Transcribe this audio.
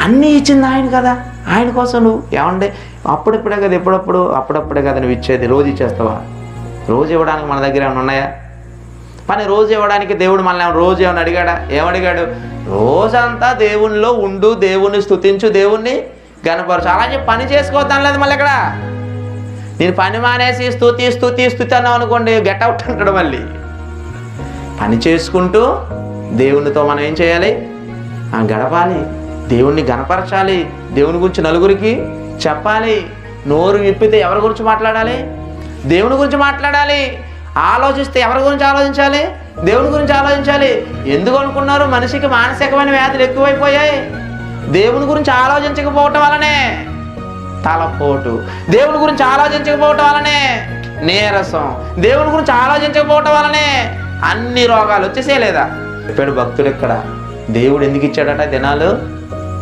అన్నీ ఇచ్చింది ఆయన కదా, ఆయన కోసం నువ్వు ఏమంటే అప్పుడప్పుడే కదా, అప్పుడప్పుడే కదా నువ్వు ఇచ్చేది, రోజు ఇచ్చేస్తావా? రోజు ఇవ్వడానికి మన దగ్గర ఏమైనా ఉన్నాయా? పని రోజు ఇవ్వడానికి దేవుడు మనల్ని రోజు ఏమైనా అడిగాడా? ఏమడిగాడు? రోజంతా దేవునిలో ఉండు, దేవుణ్ణి స్తుతించు, దేవుణ్ణి గనపరచు. అలా చెప్పి పని చేసుకోవద్దాం లేదు. మళ్ళీ ఇక్కడ నేను పని మానేసి స్తుతి అన్నావు అనుకోండి, గెట్ అవుట్ అంటాడు. మళ్ళీ పని చేసుకుంటూ దేవునితో మనం ఏం చేయాలి? గడపాలి, దేవుణ్ణి గనపరచాలి, దేవుని గురించి నలుగురికి చెప్పాలి. నోరు విప్పితే ఎవరి గురించి మాట్లాడాలి? దేవుని గురించి మాట్లాడాలి. ఆలోచిస్తే ఎవరి గురించి ఆలోచించాలి? దేవుని గురించి ఆలోచించాలి. ఎందుకు అనుకున్నారు? మనిషికి మానసికమైన వ్యాధులు ఎక్కువైపోయాయి. దేవుని గురించి ఆలోచించకపోవటం వలనే తలపోటు, దేవుని గురించి ఆలోచించకపోవటం వలనే నీరసం, దేవుని గురించి ఆలోచించకపోవటం వలనే అన్ని రోగాలు వచ్చేసే లేదా? చెప్పాడు భక్తుడు ఇక్కడ, దేవుడు ఎందుకు ఇచ్చాడట దినాలు?